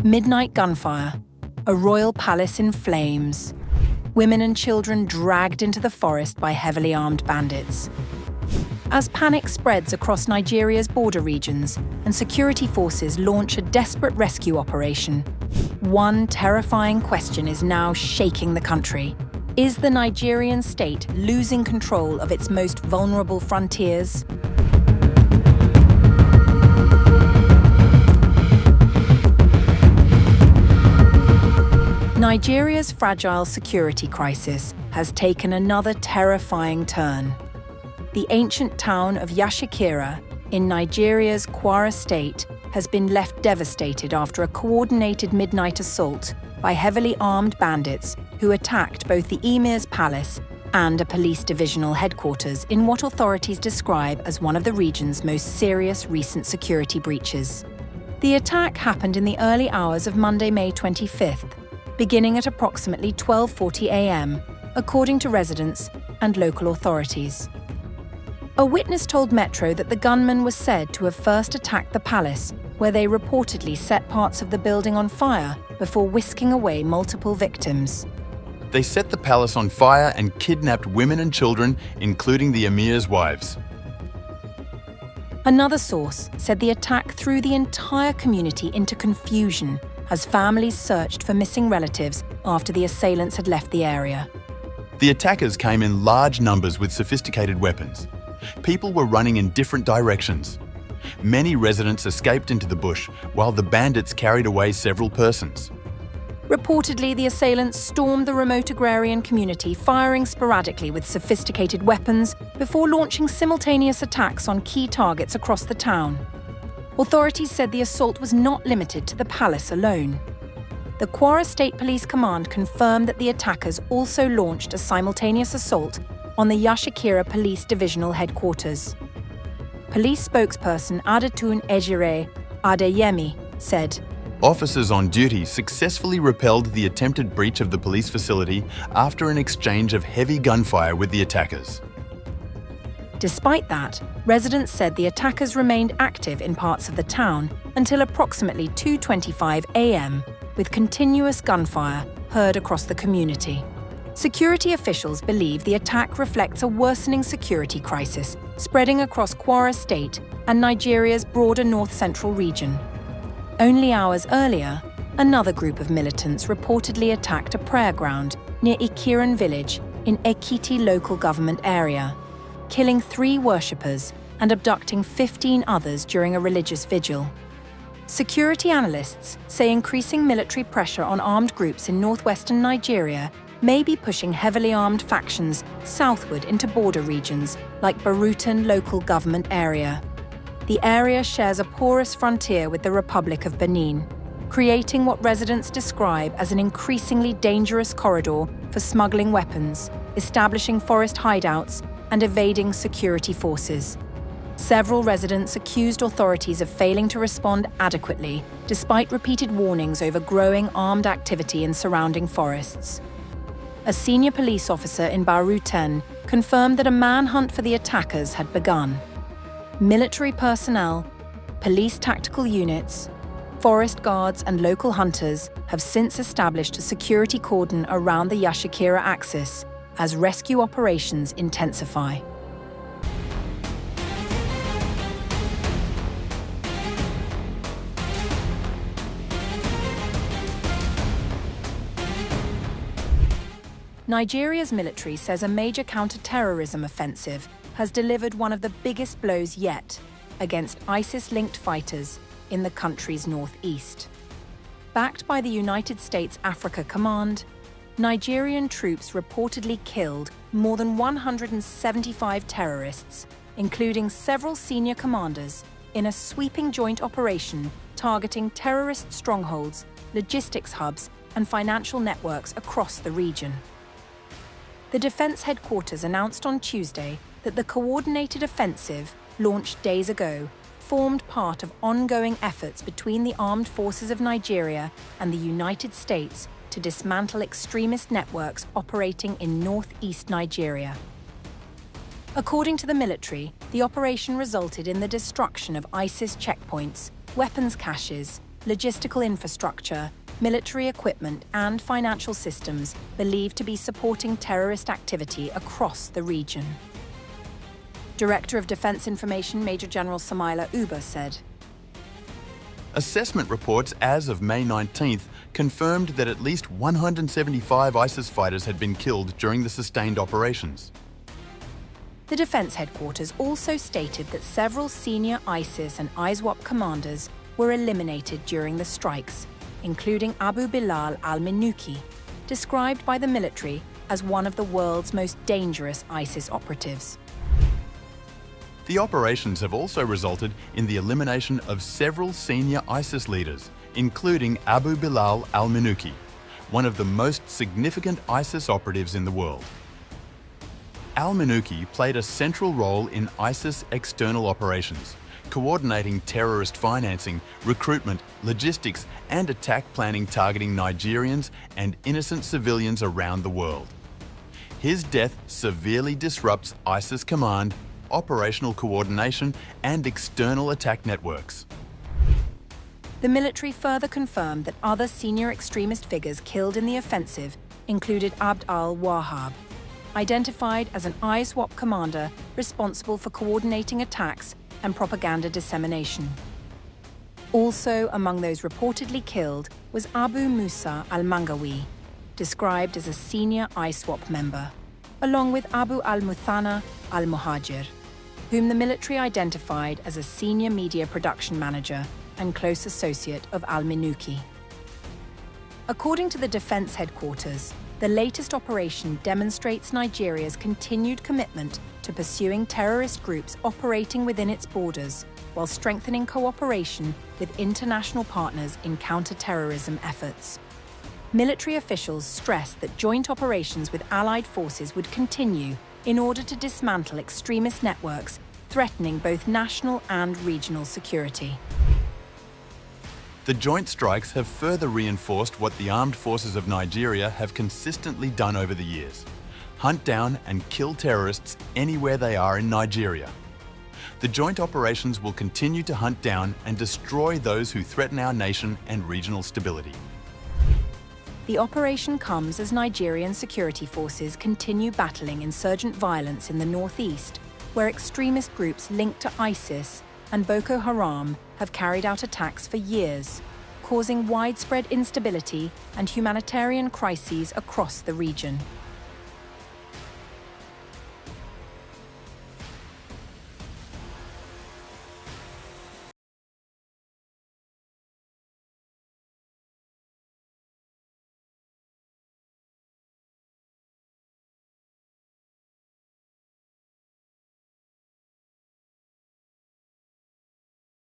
Midnight gunfire, a royal palace in flames, women and children dragged into the forest by heavily armed bandits. As panic spreads across Nigeria's border regions and security forces launch a desperate rescue operation, one terrifying question is now shaking the country. Is the Nigerian state losing control of its most vulnerable frontiers? Nigeria's fragile security crisis has taken another terrifying turn. The ancient town of Yashikira in Nigeria's Kwara State has been left devastated after a coordinated midnight assault by heavily armed bandits who attacked both the Emir's palace and a police divisional headquarters in what authorities describe as one of the region's most serious recent security breaches. The attack happened in the early hours of Monday, May 25th, beginning at approximately 12:40 a.m., according to residents and local authorities. A witness told Metro that the gunman was said to have first attacked the palace, where they reportedly set parts of the building on fire before whisking away multiple victims. They set the palace on fire and kidnapped women and children, including the Emir's wives. Another source said the attack threw the entire community into confusion as families searched for missing relatives after the assailants had left the area. The attackers came in large numbers with sophisticated weapons. People were running in different directions. Many residents escaped into the bush, while the bandits carried away several persons. Reportedly, the assailants stormed the remote agrarian community, firing sporadically with sophisticated weapons before launching simultaneous attacks on key targets across the town. Authorities said the assault was not limited to the palace alone. The Kwara State Police Command confirmed that the attackers also launched a simultaneous assault on the Yashikira Police Divisional Headquarters. Police spokesperson Adetun Ejire Adeyemi said, Officers on duty successfully repelled the attempted breach of the police facility after an exchange of heavy gunfire with the attackers. Despite that, residents said the attackers remained active in parts of the town until approximately 2:25 a.m., with continuous gunfire heard across the community. Security officials believe the attack reflects a worsening security crisis spreading across Kwara State and Nigeria's broader north-central region. Only hours earlier, another group of militants reportedly attacked a prayer ground near Ikiran village in Ekiti local government area, killing 3 worshippers and abducting 15 others during a religious vigil. Security analysts say increasing military pressure on armed groups in northwestern Nigeria may be pushing heavily armed factions southward into border regions like Barutan local government area. The area shares a porous frontier with the Republic of Benin, creating what residents describe as an increasingly dangerous corridor for smuggling weapons, establishing forest hideouts, and evading security forces. Several residents accused authorities of failing to respond adequately, despite repeated warnings over growing armed activity in surrounding forests. A senior police officer in Barutan confirmed that a manhunt for the attackers had begun. Military personnel, police tactical units, forest guards and local hunters have since established a security cordon around the Yashikira axis as rescue operations intensify. Nigeria's military says a major counter-terrorism offensive has delivered one of the biggest blows yet against ISIS-linked fighters in the country's northeast. Backed by the United States Africa Command, Nigerian troops reportedly killed more than 175 terrorists, including several senior commanders, in a sweeping joint operation targeting terrorist strongholds, logistics hubs, and financial networks across the region. The defense headquarters announced on Tuesday that the coordinated offensive, launched days ago, formed part of ongoing efforts between the armed forces of Nigeria and the United States to dismantle extremist networks operating in northeast Nigeria. According to the military, the operation resulted in the destruction of ISIS checkpoints, weapons caches, logistical infrastructure, military equipment and financial systems believed to be supporting terrorist activity across the region. Director of Defense Information Major General Samaila Uba said, Assessment reports as of May 19th confirmed that at least 175 ISIS fighters had been killed during the sustained operations. The defense headquarters also stated that several senior ISIS and ISWAP commanders were eliminated during the strikes, including Abu Bilal al-Minuki, described by the military as one of the world's most dangerous ISIS operatives. The operations have also resulted in the elimination of several senior ISIS leaders, including Abu Bilal al-Minuki, one of the most significant ISIS operatives in the world. Al-Minuki played a central role in ISIS external operations, coordinating terrorist financing, recruitment, logistics, and attack planning targeting Nigerians and innocent civilians around the world. His death severely disrupts ISIS command, operational coordination, and external attack networks. The military further confirmed that other senior extremist figures killed in the offensive included Abd al-Wahhab, identified as an ISWAP commander responsible for coordinating attacks and propaganda dissemination. Also among those reportedly killed was Abu Musa al-Mangawi, described as a senior ISWAP member, along with Abu al-Muthana al-Muhajir, whom the military identified as a senior media production manager and close associate of al-Minuki. According to the defense headquarters, the latest operation demonstrates Nigeria's continued commitment to pursuing terrorist groups operating within its borders, while strengthening cooperation with international partners in counter-terrorism efforts. Military officials stressed that joint operations with allied forces would continue in order to dismantle extremist networks threatening both national and regional security. The joint strikes have further reinforced what the armed forces of Nigeria have consistently done over the years: hunt down and kill terrorists anywhere they are in Nigeria. The joint operations will continue to hunt down and destroy those who threaten our nation and regional stability. The operation comes as Nigerian security forces continue battling insurgent violence in the northeast, where extremist groups linked to ISIS and Boko Haram have carried out attacks for years, causing widespread instability and humanitarian crises across the region.